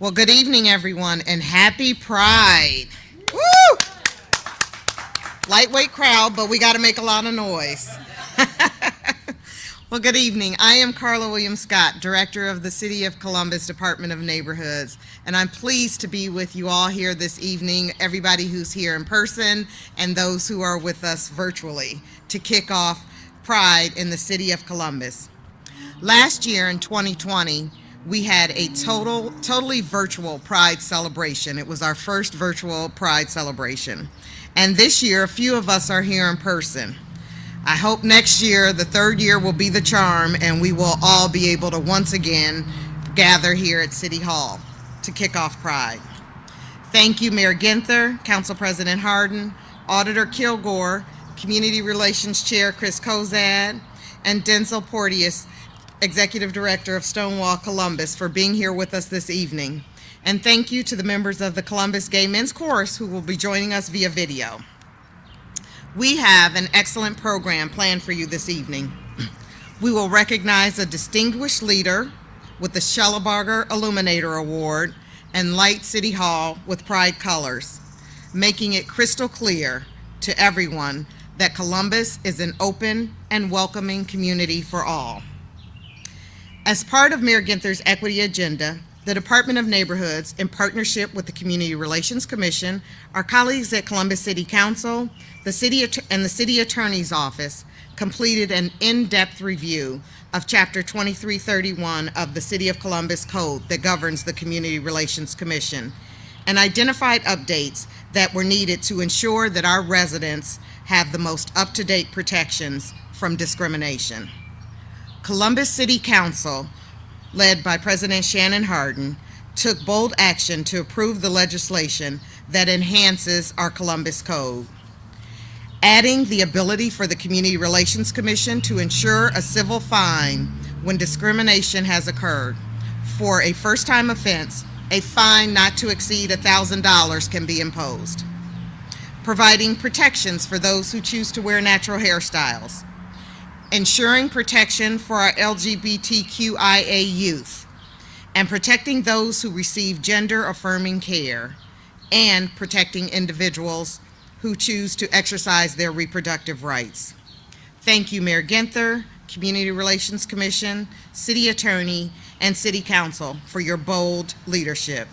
Well, good evening, everyone, and happy Pride. Woo! Lightweight crowd, but we got to make a lot of noise. Well, good evening. I am Carla Williams-Scott, Director of the City of Columbus Department of Neighborhoods, and I'm pleased to be with you all here this evening, everybody who's here in person and those who are with us virtually, to kick off Pride in the City of Columbus. Last year in 2020, we had a totally virtual Pride celebration. It was our first virtual Pride celebration. And this year, a few of us are here in person. I hope next year, the third year, will be the charm, and we will all be able to once again gather here at City Hall to kick off Pride. Thank you, Mayor Ginther, Council President Hardin, Auditor Kilgore, Community Relations Chair Chris Kozad, and Denzel Porteous, Executive Director of Stonewall Columbus, for being here with us this evening. And thank you to the members of the Columbus Gay Men's Chorus who will be joining us via video. We have an excellent program planned for you this evening. We will recognize a distinguished leader with the Schallebarger Illuminator Award and light City Hall with Pride colors, making it crystal clear to everyone that Columbus is an open and welcoming community for all. As part of Mayor Ginther's equity agenda, the Department of Neighborhoods, in partnership with the Community Relations Commission, our colleagues at Columbus City Council, the City Attorney's Office, completed an in-depth review of Chapter 2331 of the City of Columbus Code that governs the Community Relations Commission, and identified updates that were needed to ensure that our residents have the most up-to-date protections from discrimination. Columbus City Council, led by President Shannon Hardin, took bold action to approve the legislation that enhances our Columbus Code, adding the ability for the Community Relations Commission to ensure a civil fine when discrimination has occurred. For a first-time offense, a fine not to exceed $1,000 can be imposed. Providing protections for those who choose to wear natural hairstyles, ensuring protection for our LGBTQIA youth, and protecting those who receive gender-affirming care, and protecting individuals who choose to exercise their reproductive rights. Thank you, Mayor Ginther, Community Relations Commission, City Attorney, and City Council for your bold leadership.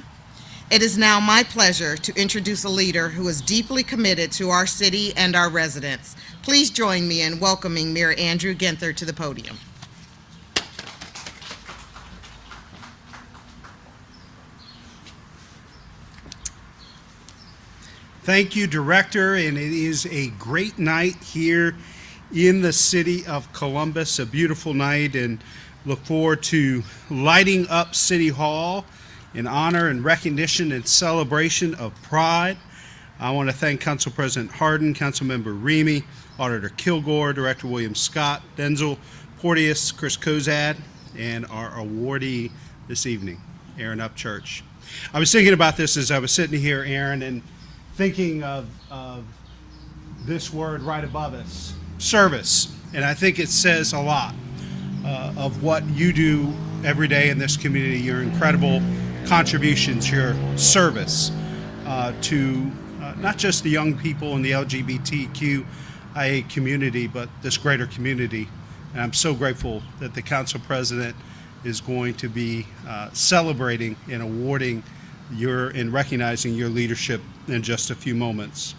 It is now my pleasure to introduce a leader who is deeply committed to our city and our residents. Please join me in welcoming Mayor Andrew Ginther to the podium. Thank you, Director, and it is a great night here in the city of Columbus, a beautiful night, and look forward to lighting up City Hall in honor and recognition and celebration of Pride. I want to thank Council President Hardin, Councilmember Remy, Auditor Kilgore, Director Williams-Scott, Denzel Porteous, Chris Kozad, and our awardee this evening, Erin Upchurch. I was thinking about this as I was sitting here, Erin, and thinking of this word right above us, service. And I think it says a lot of what you do every day in this community, your incredible contributions, your service to not just the young people in the LGBTQIA community, but this greater community. And I'm so grateful that the Council President is going to be celebrating and awarding and recognizing your leadership in just a few moments.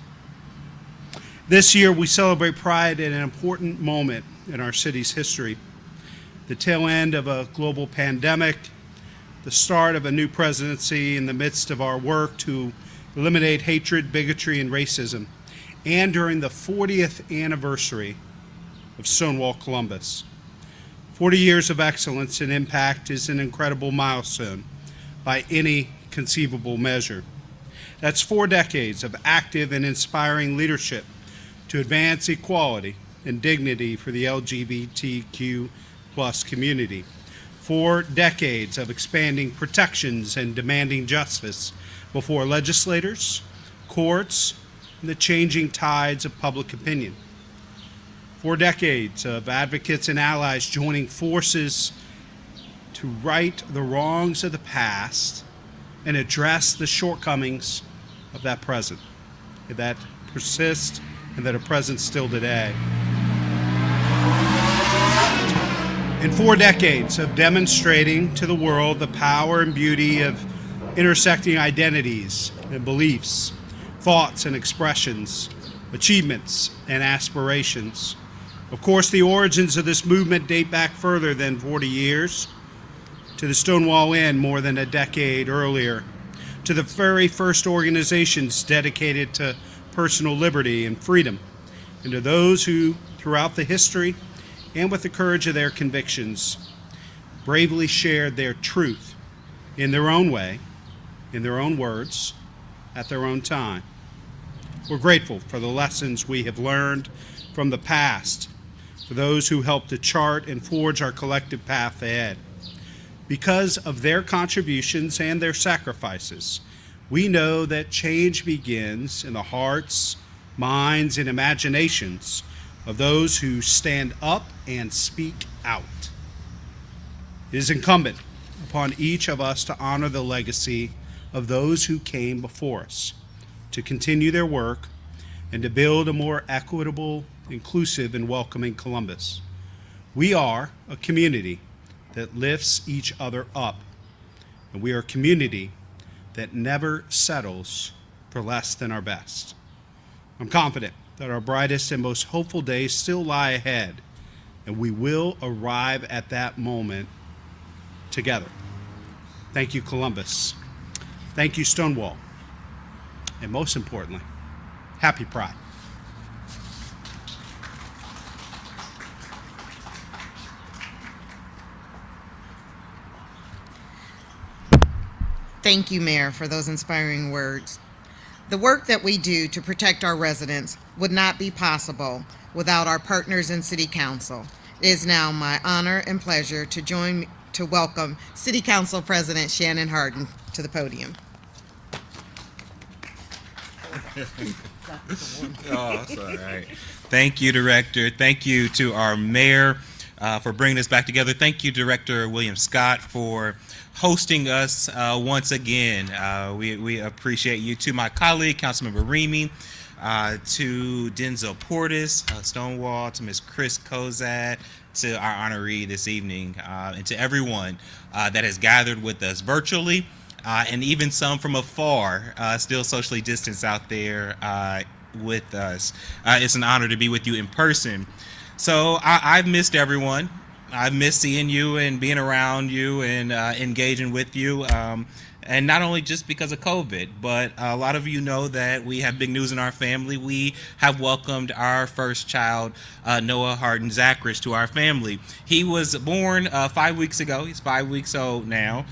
This year, we celebrate Pride at an important moment in our city's history. The tail end of a global pandemic, the start of a new presidency in the midst of our work to eliminate hatred, bigotry, and racism, and during the 40th anniversary of Stonewall Columbus. 40 years of excellence and impact is an incredible milestone by any conceivable measure. That's 4 decades of active and inspiring leadership to advance equality and dignity for the LGBTQ+ community. 4 decades of expanding protections and demanding justice before legislators, courts, and the changing tides of public opinion. 4 decades of advocates and allies joining forces to right the wrongs of the past and address the shortcomings of that present that persist and that are present still today. In 4 decades of demonstrating to the world the power and beauty of intersecting identities and beliefs, thoughts and expressions, achievements and aspirations. Of course, the origins of this movement date back further than 40 years, to the Stonewall Inn more than a decade earlier, to the very first organizations dedicated to personal liberty and freedom, and to those who, throughout the history and with the courage of their convictions, bravely shared their truth in their own way, in their own words, at their own time. We're grateful for the lessons we have learned from the past, for those who helped to chart and forge our collective path ahead. Because of their contributions and their sacrifices, we know that change begins in the hearts, minds, and imaginations of those who stand up and speak out. It is incumbent upon each of us to honor the legacy of those who came before us, to continue their work, and to build a more equitable, inclusive, and welcoming Columbus. We are a community that lifts each other up, and we are a community that never settles for less than our best. I'm confident that our brightest and most hopeful days still lie ahead, and we will arrive at that moment together. Thank you, Columbus. Thank you, Stonewall. And most importantly, happy Pride. Thank you, Mayor, for those inspiring words. The work that we do to protect our residents would not be possible without our partners in City Council. It is now my honor and pleasure to welcome City Council President Shannon Hardin to the podium. Oh, that's all right. Thank you, Director. Thank you to our Mayor for bringing us back together. Thank you, Director William Scott, for hosting us once again. We appreciate you. To my colleague, Councilmember Remy, to Denzel Porteous, Stonewall, to Ms. Chris Kozad, to our honoree this evening, and to everyone that has gathered with us virtually, and even some from afar, still socially distanced out there with us. It's an honor to be with you in person. So I've missed everyone. I've missed seeing you and being around you and engaging with you. And not only just because of COVID, but a lot of you know that we have big news in our family. We have welcomed our first child, Noah Hardin Zachris, to our family. He was born 5 weeks ago. He's 5 weeks old now.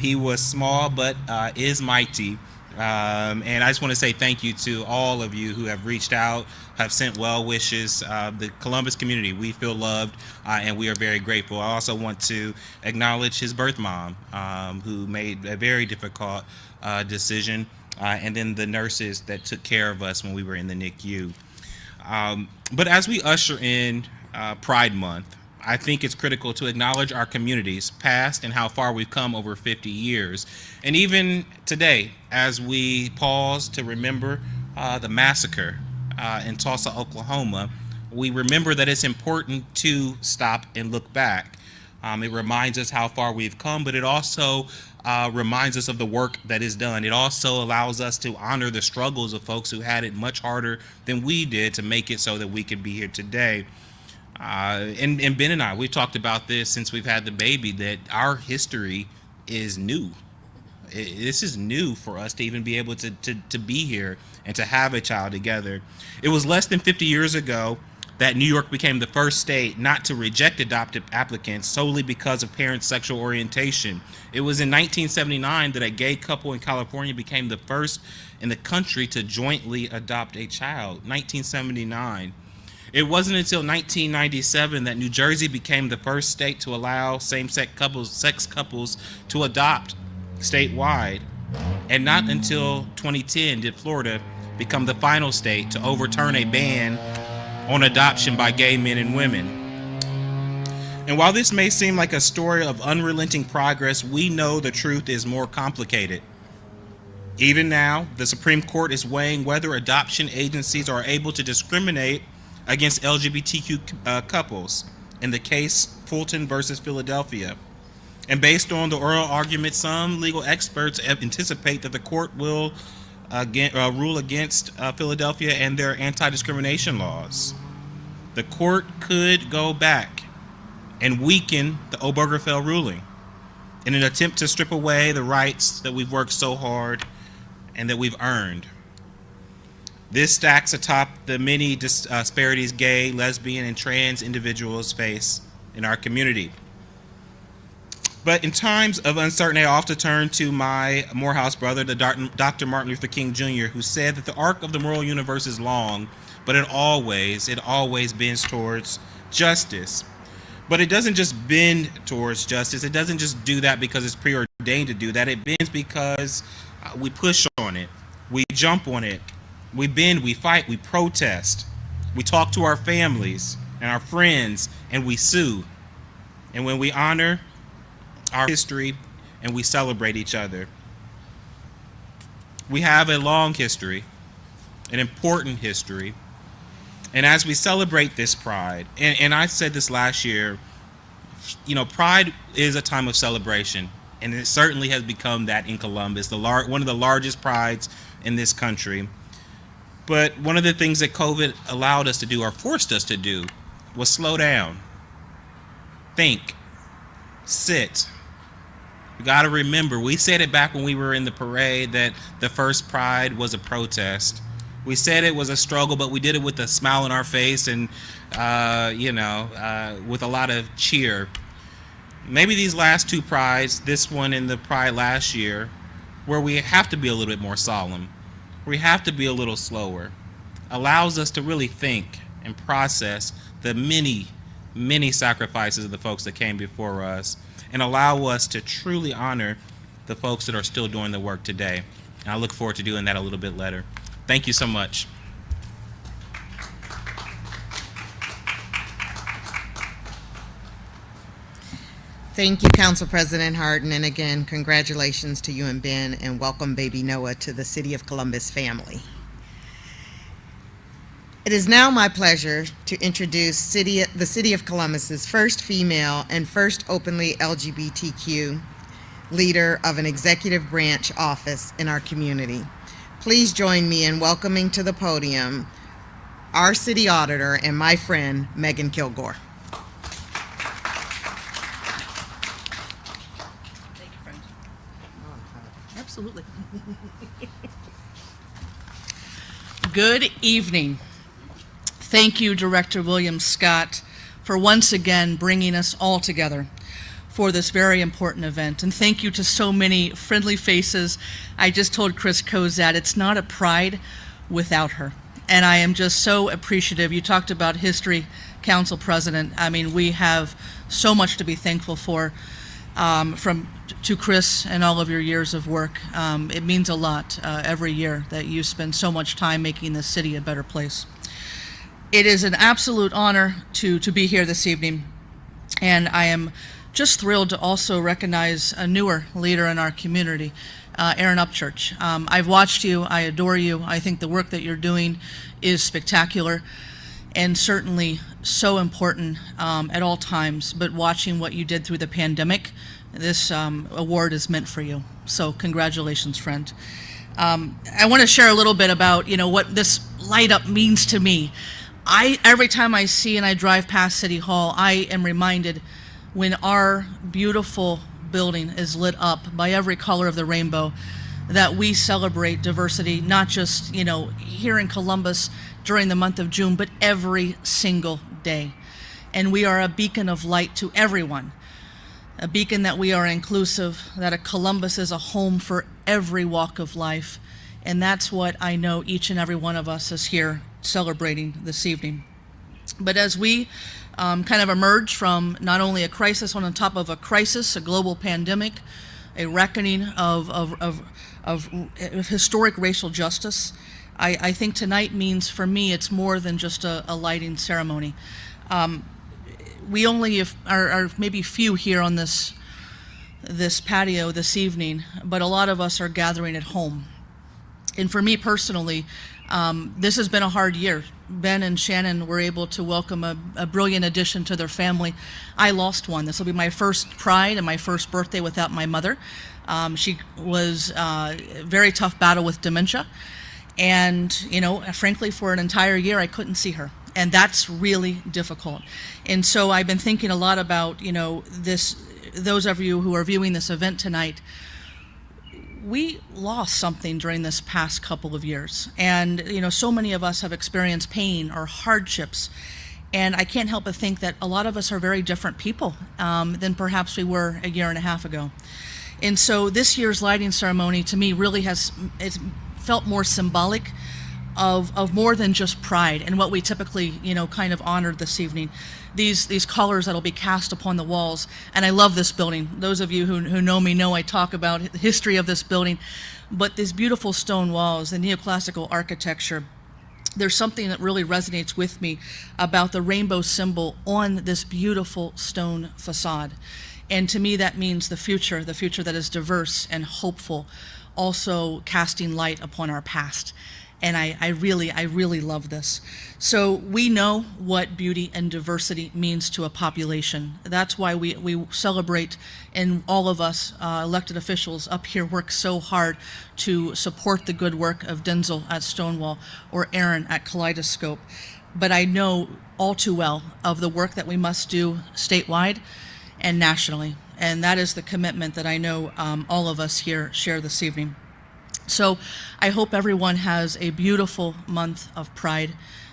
He was small, but is mighty. And I just want to say thank you to all of you who have reached out, have sent well wishes. The Columbus community, we feel loved, and we are very grateful. I also want to acknowledge his birth mom, who made a very difficult decision, and then the nurses that took care of us when we were in the NICU. But as we usher in Pride Month, I think it's critical to acknowledge our communities past and how far we've come over 50 years. And even today, as we pause to remember the massacre in Tulsa, Oklahoma, we remember that it's important to stop and look back. It reminds us how far we've come, but it also reminds us of the work that is done. It also allows us to honor the struggles of folks who had it much harder than we did to make it so that we could be here today. And Ben and I, we've talked about this since we've had the baby, that our history is new. This is new for us to even be able to be here and to have a child together. It was less than 50 years ago that New York became the first state not to reject adoptive applicants solely because of parents' sexual orientation. It was in 1979 that a gay couple in California became the first in the country to jointly adopt a child, 1979. It wasn't until 1997 that New Jersey became the first state to allow same-sex couples to adopt statewide. And not until 2010 did Florida become the final state to overturn a ban on adoption by gay men and women. And while this may seem like a story of unrelenting progress, we know the truth is more complicated. Even now, the Supreme Court is weighing whether adoption agencies are able to discriminate against LGBTQ couples in the case Fulton versus Philadelphia. And based on the oral argument, some legal experts anticipate that the court will rule against Philadelphia and their anti-discrimination laws. The court could go back and weaken the Obergefell ruling in an attempt to strip away the rights that we've worked so hard and that we've earned. This stacks atop the many disparities gay, lesbian, and trans individuals face in our community. But in times of uncertainty, I often turn to my Morehouse brother, the Dr. Martin Luther King Jr., who said that the arc of the moral universe is long, but it always bends towards justice. But it doesn't just bend towards justice. It doesn't just do that because it's preordained to do that. It bends because we push on it. We jump on it. We bend, we fight, we protest. We talk to our families and our friends, and we sue. And when we honor our history and we celebrate each other. We have a long history, an important history. And as we celebrate this pride, and I said this last year, pride is a time of celebration, and it certainly has become that in Columbus, one of the largest prides in this country. But one of the things that COVID allowed us to do, or forced us to do, was slow down, think, sit. You got to remember, we said it back when we were in the parade that the first pride was a protest. We said it was a struggle, but we did it with a smile on our face and, with a lot of cheer. Maybe these last two prides, this one and the pride last year, where we have to be a little bit more solemn, we have to be a little slower, allows us to really think and process the many, many sacrifices of the folks that came before us, and allow us to truly honor the folks that are still doing the work today. And I look forward to doing that a little bit later. Thank you so much. Thank you, Council President Harden, and again, congratulations to you and Ben, and welcome baby Noah to the City of Columbus family. It is now my pleasure to introduce the City of Columbus's first female and first openly LGBTQ leader of an executive branch office in our community. Please join me in welcoming to the podium our city auditor and my friend, Megan Kilgore. Thank you, friend. Absolutely. Good evening. Thank you, Director William Scott, for once again bringing us all together for this very important event. And thank you to so many friendly faces. I just told Chris Kozat, it's not a pride without her. And I am just so appreciative. You talked about history, Council President. I mean, we have so much to be thankful for to Chris and all of your years of work. It means a lot every year that you spend so much time making this city a better place. It is an absolute honor to be here this evening, and I am just thrilled to also recognize a newer leader in our community, Erin Upchurch. I've watched you, I adore you. I think the work that you're doing is spectacular and certainly so important at all times, but watching what you did through the pandemic, this award is meant for you. So congratulations, friend. I want to share a little bit about, what this light up means to me. Every time I see and I drive past City Hall, I am reminded when our beautiful building is lit up by every color of the rainbow, that we celebrate diversity, not just, here in Columbus during the month of June, but every single day. And we are a beacon of light to everyone, a beacon that we are inclusive, that a Columbus is a home for every walk of life. And that's what I know each and every one of us is here celebrating this evening. But as we kind of emerge from not only a crisis on top of a crisis, a global pandemic, a reckoning of historic racial justice, I think tonight means, for me, it's more than just a lighting ceremony. we only are maybe few here on this patio this evening, but a lot of us are gathering at home. And for me personally, this has been a hard year. Ben and Shannon were able to welcome a brilliant addition to their family. I lost one. This will be my first Pride and my first birthday without my mother. She was a very tough battle with dementia. And, frankly, for an entire year, I couldn't see her. And that's really difficult. And so I've been thinking a lot about, those of you who are viewing this event tonight, we lost something during this past couple of years. And, so many of us have experienced pain or hardships. And I can't help but think that a lot of us are very different people than perhaps we were a year and a half ago. And so this year's lighting ceremony, to me, really it's felt more symbolic of more than just Pride and what we typically, kind of honored this evening. These colors that'll be cast upon the walls. And I love this building. Those of you who know me know I talk about the history of this building. But these beautiful stone walls, the neoclassical architecture, there's something that really resonates with me about the rainbow symbol on this beautiful stone facade. And to me, that means the future that is diverse and hopeful, also casting light upon our past. And I really love this. So we know what beauty and diversity means to a population. That's why we celebrate, and all of us elected officials up here work so hard to support the good work of Denzel at Stonewall or Erin at Kaleidoscope. But I know all too well of the work that we must do statewide and nationally. And that is the commitment that I know all of us here share this evening. So I hope everyone has a beautiful month of Pride.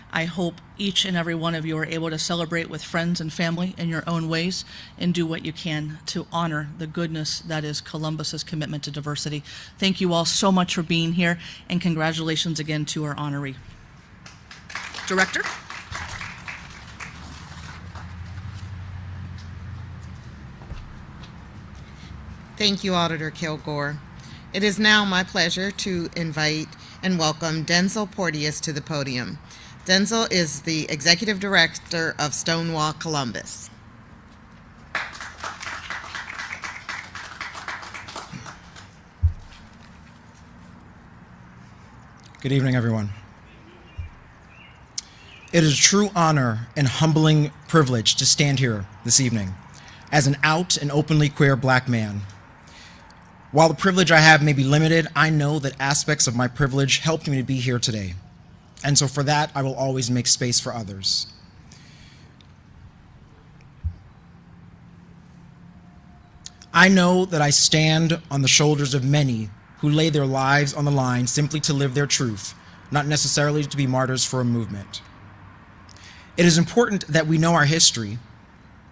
I hope each and every one of you are able to celebrate with friends and family in your own ways and do what you can to honor the goodness that is Columbus's commitment to diversity. Thank you all so much for being here, and congratulations again to our honoree. Director? Thank you, Auditor Kilgore. It is now my pleasure to invite and welcome Denzel Porteous to the podium. Denzel is the Executive Director of Stonewall Columbus. Good evening, everyone. It is a true honor and humbling privilege to stand here this evening as an out and openly queer Black man. While the privilege I have may be limited, I know that aspects of my privilege helped me to be here today. And so for that, I will always make space for others. I know that I stand on the shoulders of many who lay their lives on the line simply to live their truth, not necessarily to be martyrs for a movement. It is important that we know our history,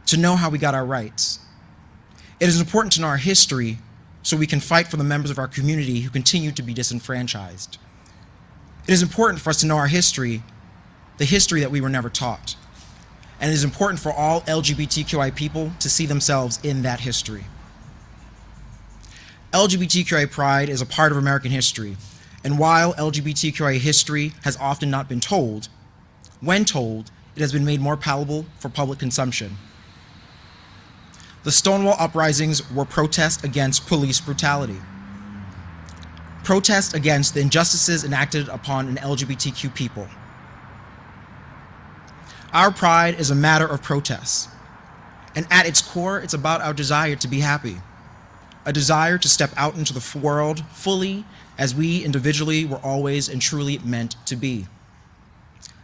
to know how we got our rights. It is important to know our history so we can fight for the members of our community who continue to be disenfranchised. It is important for us to know our history, the history that we were never taught. And it is important for all LGBTQIA people to see themselves in that history. LGBTQIA pride is a part of American history, and while LGBTQIA history has often not been told, when told, it has been made more palatable for public consumption. The Stonewall Uprisings were protests against police brutality, protests against the injustices enacted upon an LGBTQ people. Our pride is a matter of protest, and at its core, it's about our desire to be happy, a desire to step out into the world fully as we individually were always and truly meant to be.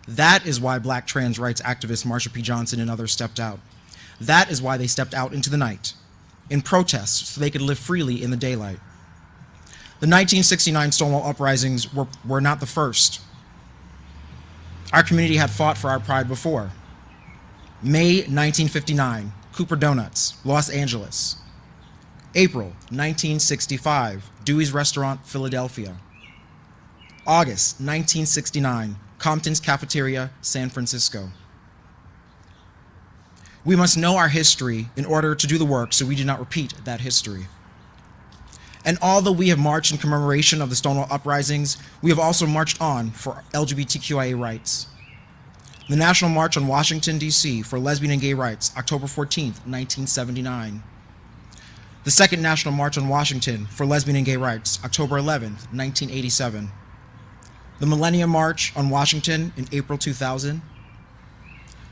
That is why Black trans rights activist Marsha P. Johnson and others stepped out. That is why they stepped out into the night, in protest, so they could live freely in the daylight. The 1969 Stonewall Uprisings were not the first. Our community had fought for our pride before. May 1959, Cooper Donuts, Los Angeles. April 1965, Dewey's Restaurant, Philadelphia. August 1969, Compton's Cafeteria, San Francisco. We must know our history in order to do the work so we do not repeat that history. And although we have marched in commemoration of the Stonewall Uprisings, we have also marched on for LGBTQIA rights. The National March on Washington, D.C. for Lesbian and Gay Rights, October 14th, 1979. The Second National March on Washington for Lesbian and Gay Rights, October 11th, 1987. The Millennium March on Washington in April 2000.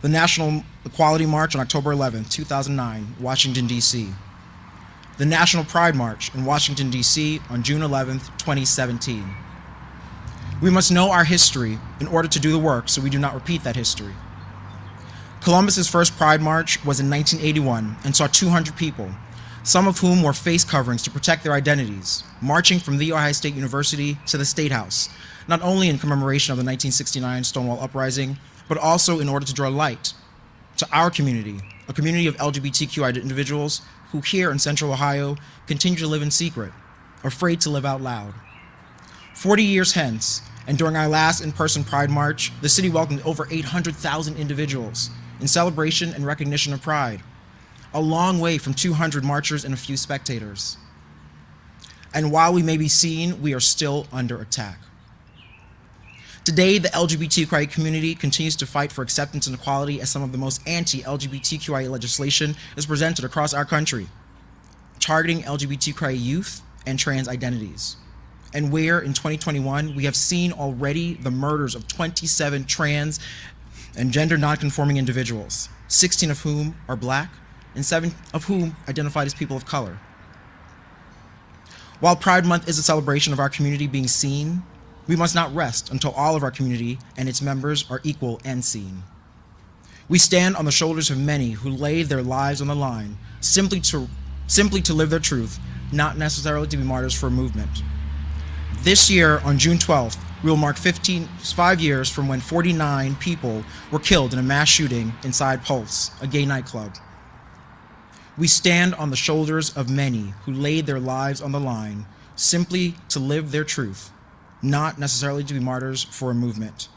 The National Equality March on October 11th, 2009, Washington, D.C. The National Pride March in Washington, D.C. on June 11th, 2017. We must know our history in order to do the work so we do not repeat that history. Columbus's first Pride March was in 1981 and saw 200 people, some of whom wore face coverings to protect their identities, marching from The Ohio State University to the State House, not only in commemoration of the 1969 Stonewall Uprising, but also in order to draw light to our community, a community of LGBTQIA individuals who here in Central Ohio continue to live in secret, afraid to live out loud. 40 years hence, and during our last in-person Pride March, the city welcomed over 800,000 individuals in celebration and recognition of Pride, a long way from 200 marchers and a few spectators. And while we may be seen, we are still under attack. Today, the LGBTQIA community continues to fight for acceptance and equality as some of the most anti-LGBTQIA legislation is presented across our country, targeting LGBTQIA youth and trans identities. And where in 2021, we have seen already the murders of 27 trans and gender nonconforming individuals, 16 of whom are Black and 7 of whom identified as people of color. While Pride Month is a celebration of our community being seen, we must not rest until all of our community and its members are equal and seen. We stand on the shoulders of many who lay their lives on the line simply to live their truth, not necessarily to be martyrs for a movement. This year, on June 12th, we will mark 5 years from when 49 people were killed in a mass shooting inside Pulse, a gay nightclub. We stand on the shoulders of many who laid their lives on the line simply to live their truth, not necessarily to be martyrs for a movement.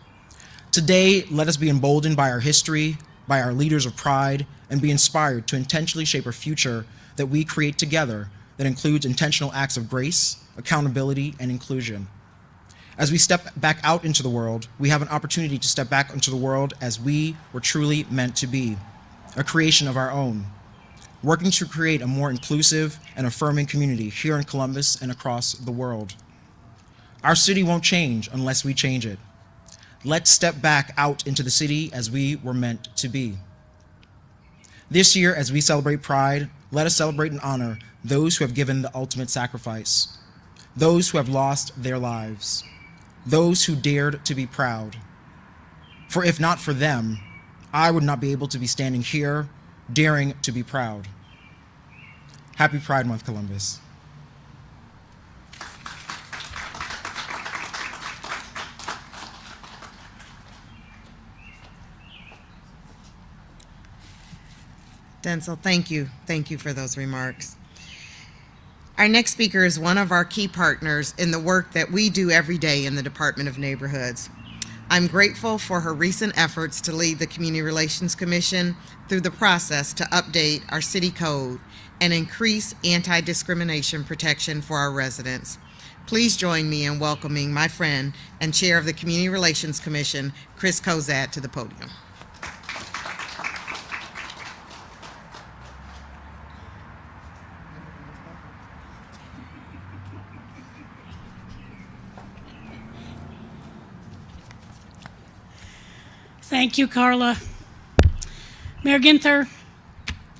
Today, let us be emboldened by our history, by our leaders of pride, and be inspired to intentionally shape a future that we create together that includes intentional acts of grace, accountability, and inclusion. As we step back out into the world, we have an opportunity to step back into the world as we were truly meant to be, a creation of our own, working to create a more inclusive and affirming community here in Columbus and across the world. Our city won't change unless we change it. Let's step back out into the city as we were meant to be. This year, as we celebrate Pride, let us celebrate and honor those who have given the ultimate sacrifice, those who have lost their lives, those who dared to be proud. For if not for them, I would not be able to be standing here, daring to be proud. Happy Pride Month, Columbus. Denzel, thank you. Thank you for those remarks. Our next speaker is one of our key partners in the work that we do every day in the Department of Neighborhoods. I'm grateful for her recent efforts to lead the Community Relations Commission through the process to update our city code and increase anti-discrimination protection for our residents. Please join me in welcoming my friend and chair of the Community Relations Commission, Chris Kozad, to the podium. Thank you, Carla. Mayor Ginther,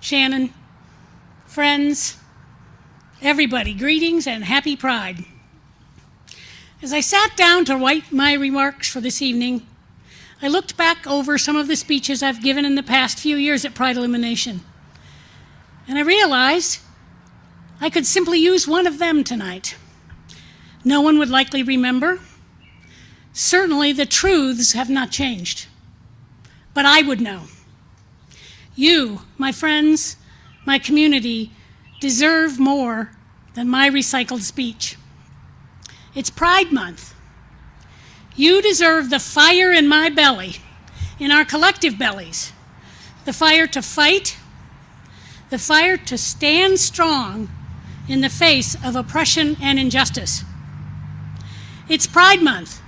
Shannon, friends, everybody, greetings and happy Pride. As I sat down to write my remarks for this evening, I looked back over some of the speeches I've given in the past few years at Pride Illumination, and I realized I could simply use one of them tonight. No one would likely remember. Certainly the truths have not changed. But I would know. You, my friends, my community, deserve more than my recycled speech. It's Pride Month. You deserve the fire in my belly, in our collective bellies, the fire to fight, the fire to stand strong in the face of oppression and injustice. It's Pride Month.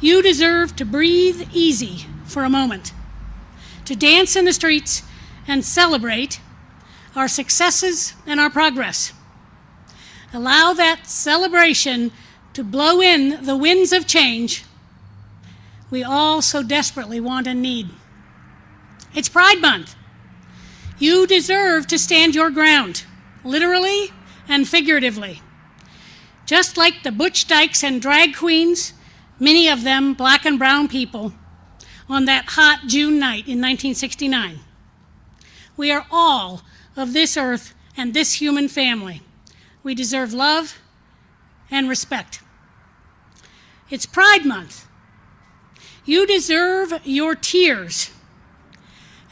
You deserve to breathe easy for a moment, to dance in the streets and celebrate our successes and our progress. Allow that celebration to blow in the winds of change we all so desperately want and need. It's Pride Month. You deserve to stand your ground, literally and figuratively. Just like the butch dykes and drag queens, many of them black and brown people, on that hot June night in 1969. We are all of this earth and this human family. We deserve love and respect. It's Pride Month. You deserve your tears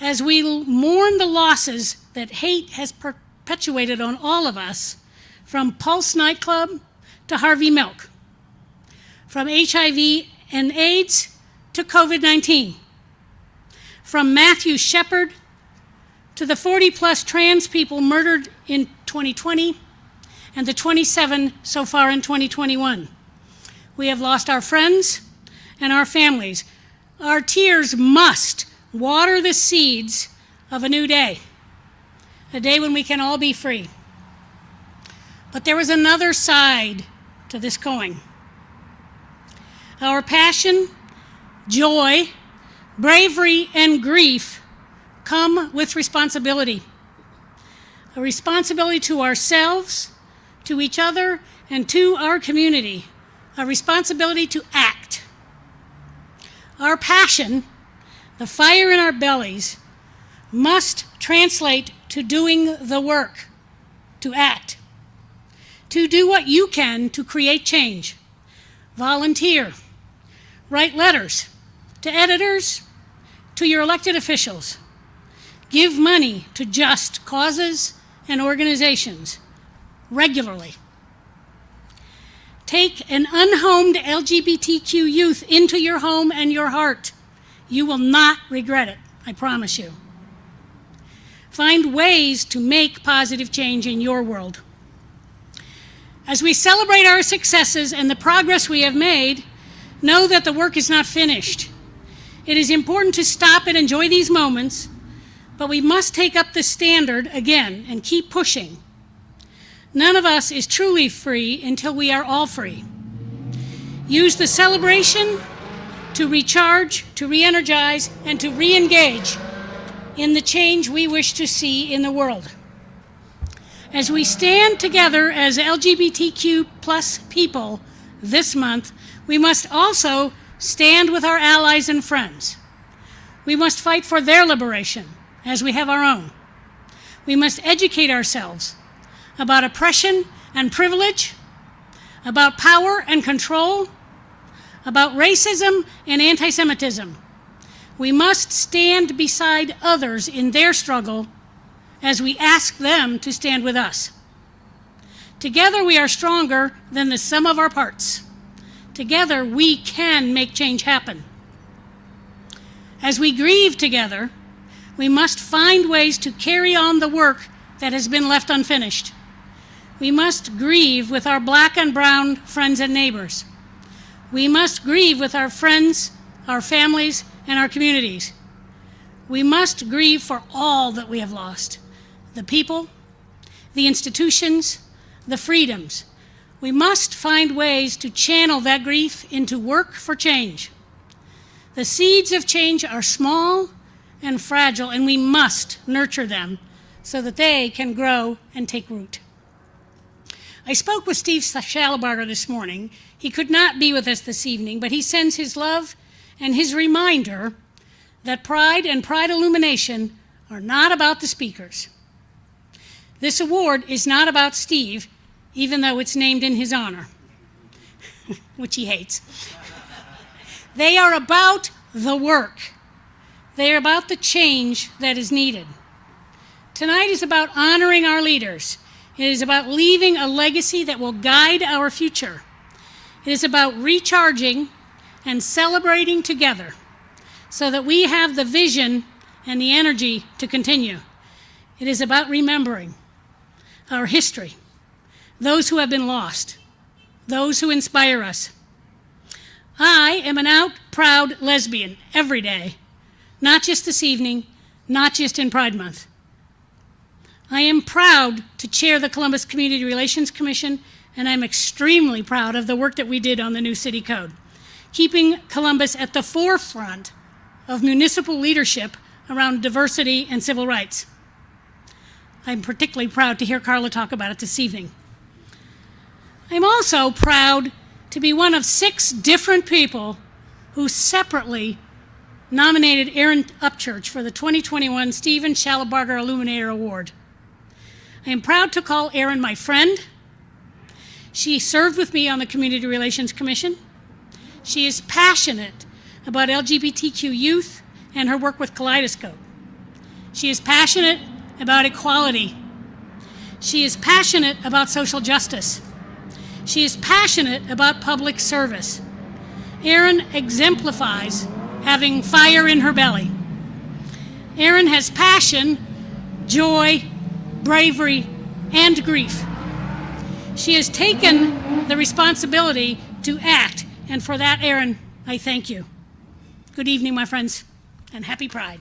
as we mourn the losses that hate has perpetuated on all of us, from Pulse nightclub to Harvey Milk, from HIV and AIDS to COVID-19, from Matthew Shepard to the 40-plus trans people murdered in 2020 and the 27 so far in 2021. We have lost our friends and our families. Our tears must water the seeds of a new day, a day when we can all be free. But there was another side to this coin. Our passion, joy, bravery, and grief come with responsibility. A responsibility to ourselves, to each other, and to our community. A responsibility to act. Our passion, the fire in our bellies, must translate to doing the work, to act, to do what you can to create change. Volunteer, write letters to editors, to your elected officials. Give money to just causes and organizations regularly. Take an unhomed LGBTQ youth into your home and your heart. You will not regret it, I promise you. Find ways to make positive change in your world. As we celebrate our successes and the progress we have made, know that the work is not finished. It is important to stop and enjoy these moments, but we must take up the standard again and keep pushing. None of us is truly free until we are all free. Use the celebration to recharge, to re-energize, and to re-engage in the change we wish to see in the world. As we stand together as LGBTQ plus people this month, we must also stand with our allies and friends. We must fight for their liberation, as we have our own. We must educate ourselves about oppression and privilege, about power and control, about racism and anti-Semitism. We must stand beside others in their struggle as we ask them to stand with us. Together we are stronger than the sum of our parts. Together we can make change happen. As we grieve together, we must find ways to carry on the work that has been left unfinished. We must grieve with our black and brown friends and neighbors. We must grieve with our friends, our families, and our communities. We must grieve for all that we have lost: the people, the institutions, the freedoms. We must find ways to channel that grief into work for change. The seeds of change are small and fragile, and we must nurture them so that they can grow and take root. I spoke with Steve Shellabarger this morning. He could not be with us this evening, but he sends his love and his reminder that Pride and Pride Illumination are not about the speakers. This award is not about Steve, even though it's named in his honor, which he hates. They are about the work. They are about the change that is needed. Tonight is about honoring our leaders. It is about leaving a legacy that will guide our future. It is about recharging and celebrating together so that we have the vision and the energy to continue. It is about remembering our history, those who have been lost, those who inspire us. I am an out, proud lesbian every day, not just this evening, not just in Pride Month. I am proud to chair the Columbus Community Relations Commission, and I'm extremely proud of the work that we did on the new city code, keeping Columbus at the forefront of municipal leadership around diversity and civil rights. I'm particularly proud to hear Carla talk about it this evening. I'm also proud to be one of 6 different people who separately nominated Erin Upchurch for the 2021 Steven Shellabarger Illuminator Award. I am proud to call Erin my friend. She served with me on the Community Relations Commission. She is passionate about LGBTQ youth and her work with Kaleidoscope. She is passionate about equality. She is passionate about social justice. She is passionate about public service. Erin exemplifies having fire in her belly. Erin has passion, joy, bravery, and grief. She has taken the responsibility to act, and for that, Erin, I thank you. Good evening, my friends, and happy Pride.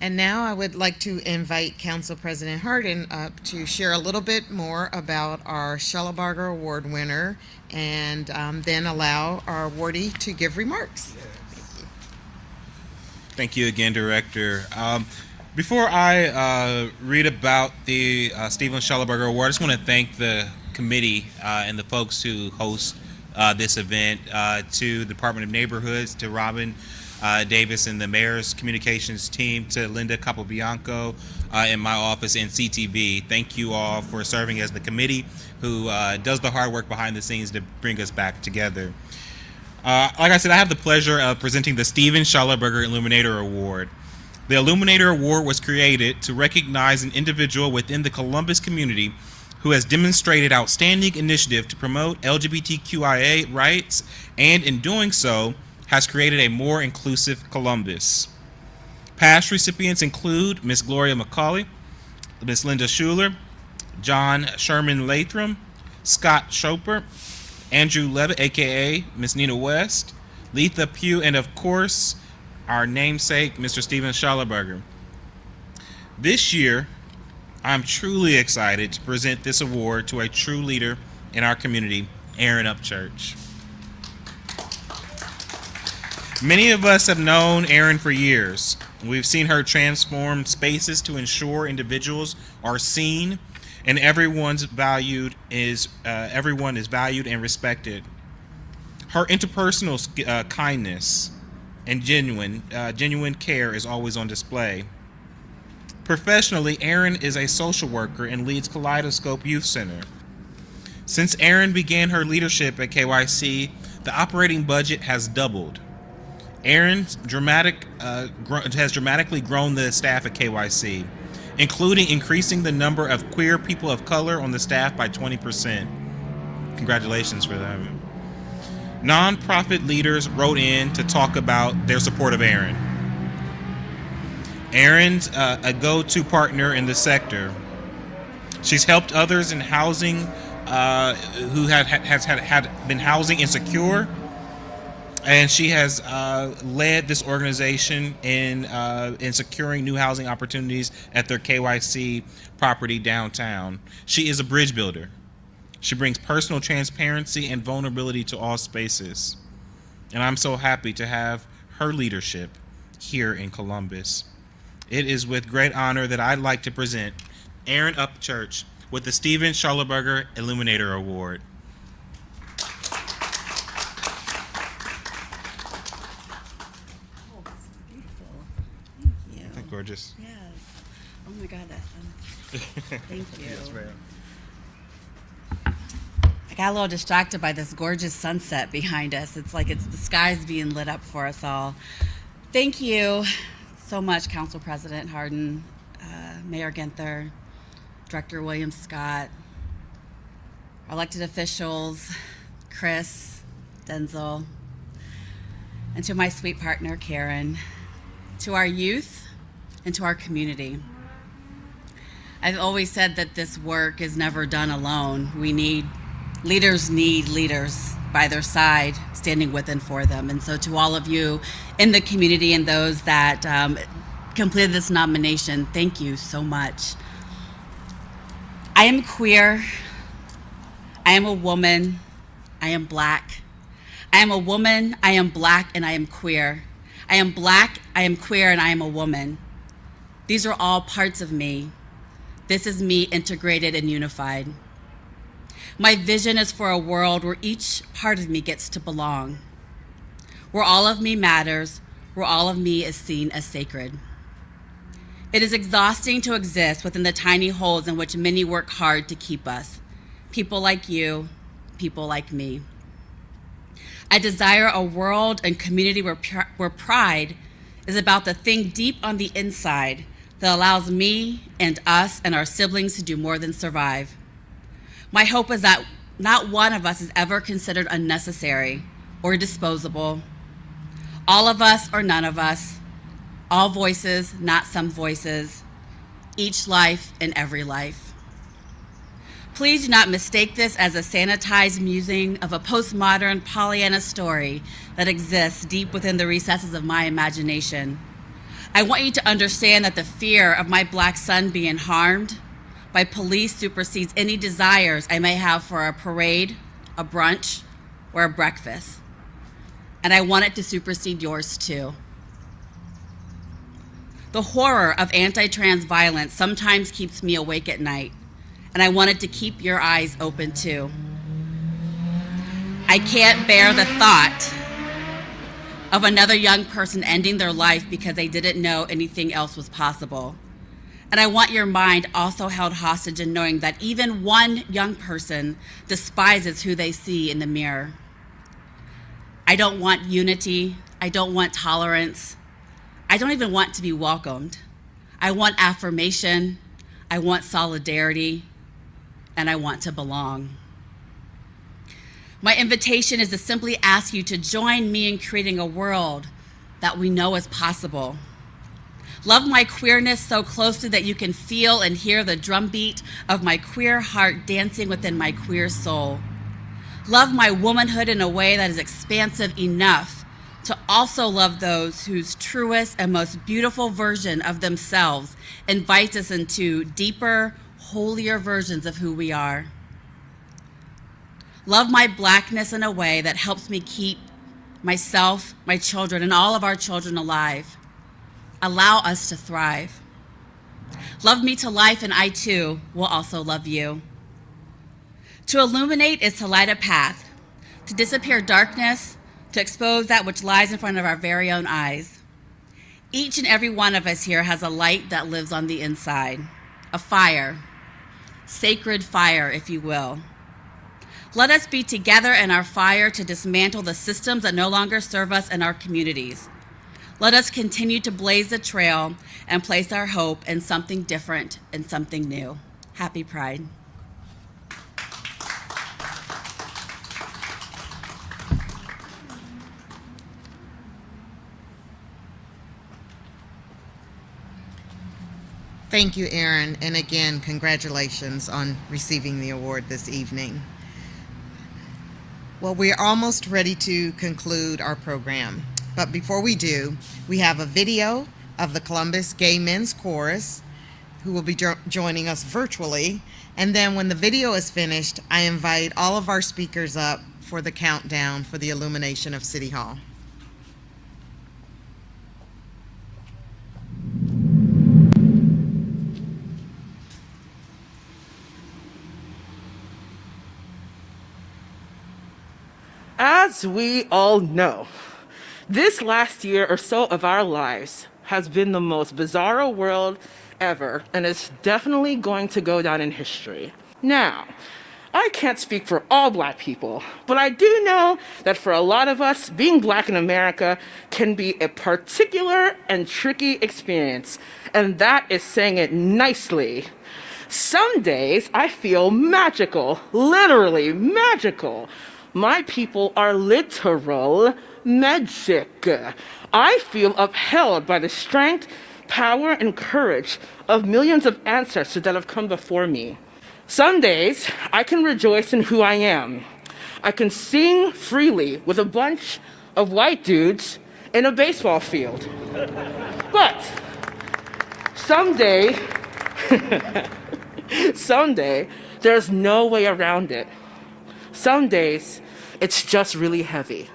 And now I would like to invite Council President Hardin up to share a little bit more about our Schallebarger Award winner, and then allow our awardee to give remarks. Thank you again, Director. Before I read about the Steven Shellabarger Award, I just want to thank the committee and the folks who host this event, to the Department of Neighborhoods, to Robin Davis and the Mayor's Communications team, to Linda Capobianco in my office, and CTV. Thank you all for serving as the committee who does the hard work behind the scenes to bring us back together. Like I said, I have the pleasure of presenting the Steven Shellabarger Illuminator Award. The Illuminator Award was created to recognize an individual within the Columbus community who has demonstrated outstanding initiative to promote LGBTQIA rights, and in doing so, has created a more inclusive Columbus. Past recipients include Ms. Gloria McCauley, Ms. Linda Schuler, John Sherman Latham, Scott Schoper, Andrew Levitt, aka Ms. Nina West, Letha Pugh, and of course, our namesake, Mr. Steven Shellabarger. This year, I'm truly excited to present this award to a true leader in our community, Erin Upchurch. Many of us have known Erin for years. We've seen her transform spaces to ensure individuals are seen and everyone is valued and respected. Her interpersonal kindness and genuine care is always on display. Professionally, Erin is a social worker and leads Kaleidoscope Youth Center. Since Erin began her leadership at KYC, the operating budget has doubled. Erin has dramatically grown the staff at KYC, including increasing the number of queer people of color on the staff by 20%. Congratulations for them. Nonprofit leaders wrote in to talk about their support of Erin. Erin's a go-to partner in the sector. She's helped others in housing who had been housing insecure, and she has led this organization in securing new housing opportunities at their KYC property downtown. She is a bridge builder. She brings personal transparency and vulnerability to all spaces. And I'm so happy to have her leadership here in Columbus. It is with great honor that I'd like to present Erin Upchurch with the Steven Shellabarger Illuminator Award. Thank you. Isn't that gorgeous? Yes. Oh my God, that's thank you. Yes, ma'am. I got a little distracted by this gorgeous sunset behind us. It's like the sky's being lit up for us all. Thank you so much, Council President Hardin, Mayor Ginther, Director William Scott, our elected officials, Chris, Denzel, and to my sweet partner, Karen, to our youth, and to our community. I've always said that this work is never done alone. Leaders need leaders by their side, standing with and for them. And so to all of you in the community and those that completed this nomination, thank you so much. I am queer. I am a woman. I am Black. I am a woman. I am Black, and I am queer. I am Black, I am queer, and I am a woman. These are all parts of me. This is me integrated and unified. My vision is for a world where each part of me gets to belong, where all of me matters, where all of me is seen as sacred. It is exhausting to exist within the tiny holes in which many work hard to keep us. People like you, people like me. I desire a world and community where pride is about the thing deep on the inside that allows me and us and our siblings to do more than survive. My hope is that not one of us is ever considered unnecessary or disposable. All of us or none of us, all voices, not some voices, each life and every life. Please do not mistake this as a sanitized musing of a postmodern Pollyanna story that exists deep within the recesses of my imagination. I want you to understand that the fear of my Black son being harmed by police supersedes any desires I may have for a parade, a brunch, or a breakfast. And I want it to supersede yours too. The horror of anti-trans violence sometimes keeps me awake at night, and I wanted to keep your eyes open too. I can't bear the thought of another young person ending their life because they didn't know anything else was possible. And I want your mind also held hostage in knowing that even one young person despises who they see in the mirror. I don't want unity. I don't want tolerance. I don't even want to be welcomed. I want affirmation. I want solidarity. And I want to belong. My invitation is to simply ask you to join me in creating a world that we know is possible. Love my queerness so closely that you can feel and hear the drumbeat of my queer heart dancing within my queer soul. Love my womanhood in a way that is expansive enough to also love those whose truest and most beautiful version of themselves invites us into deeper, holier versions of who we are. Love my Blackness in a way that helps me keep myself, my children, and all of our children alive. Allow us to thrive. Love me to life, and I too will also love you. To illuminate is to light a path, to disappear darkness, to expose that which lies in front of our very own eyes. Each and every one of us here has a light that lives on the inside, a fire, sacred fire, if you will. Let us be together in our fire to dismantle the systems that no longer serve us in our communities. Let us continue to blaze the trail and place our hope in something different and something new. Happy Pride. Thank you, Erin, and again, congratulations on receiving the award this evening. Well, we are almost ready to conclude our program, but before we do, we have a video of the Columbus Gay Men's Chorus, who will be joining us virtually, and then when the video is finished, I invite all of our speakers up for the countdown for the illumination of City Hall. As we all know, this last year or so of our lives has been the most bizarre world ever, and it's definitely going to go down in history. Now, I can't speak for all Black people, but I do know that for a lot of us, being Black in America can be a particular and tricky experience, and that is saying it nicely. Some days I feel magical, literally magical. My people are literal magic. I feel upheld by the strength, power and courage of millions of ancestors that have come before me. Some days, I can rejoice in who I am. I can sing freely with a bunch of white dudes in a baseball field. But someday, there's no way around it. Some days, it's just really heavy.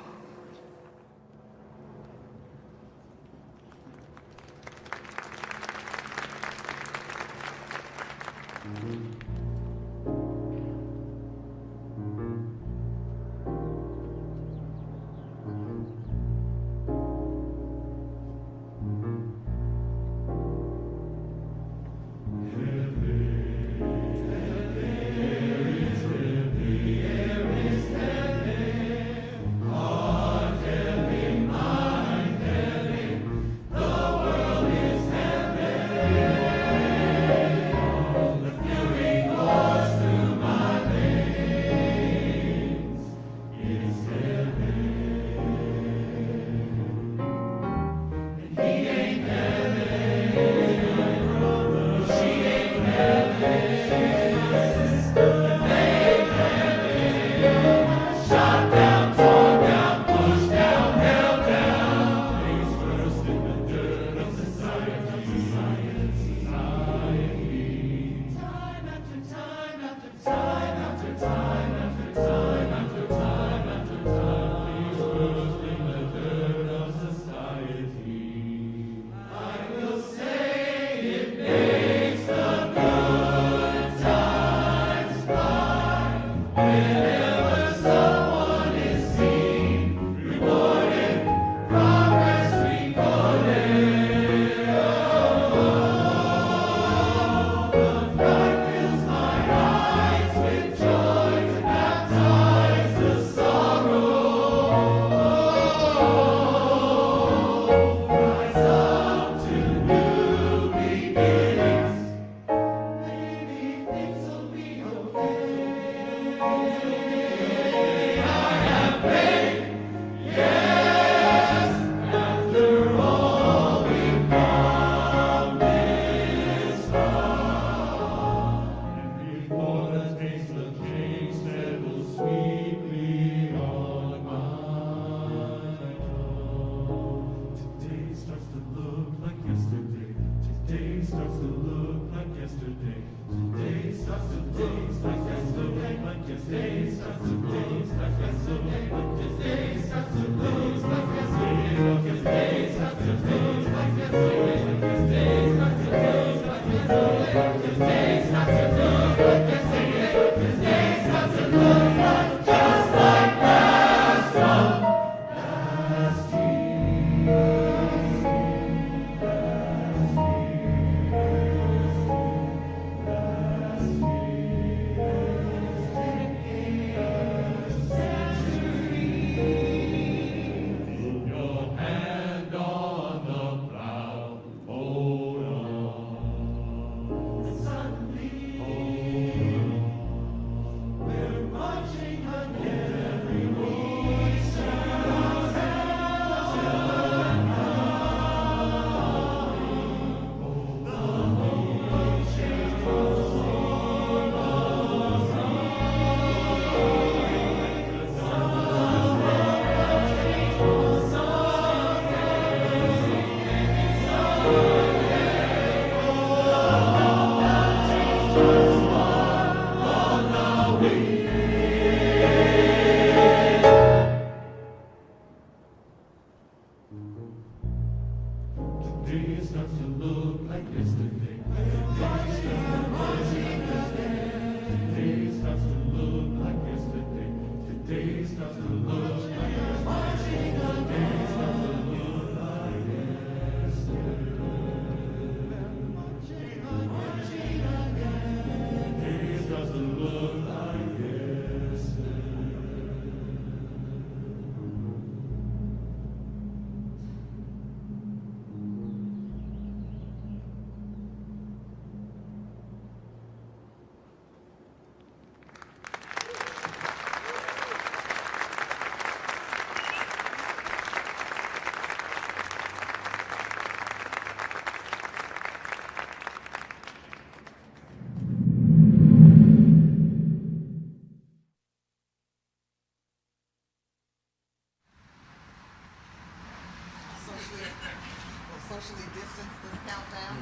We'll socially distance this countdown.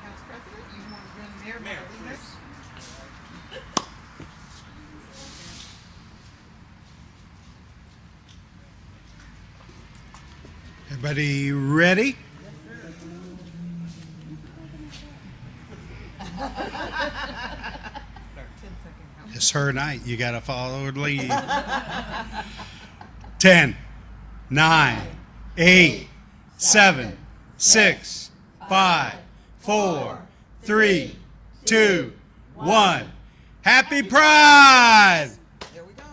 Council President, you want to join the mayor? Mayor, please. Everybody ready? It's her night. You got to follow the lead. 10, 9, 8, 7, 6, 5, 4, 3, 2, 1. Happy Pride! There we go.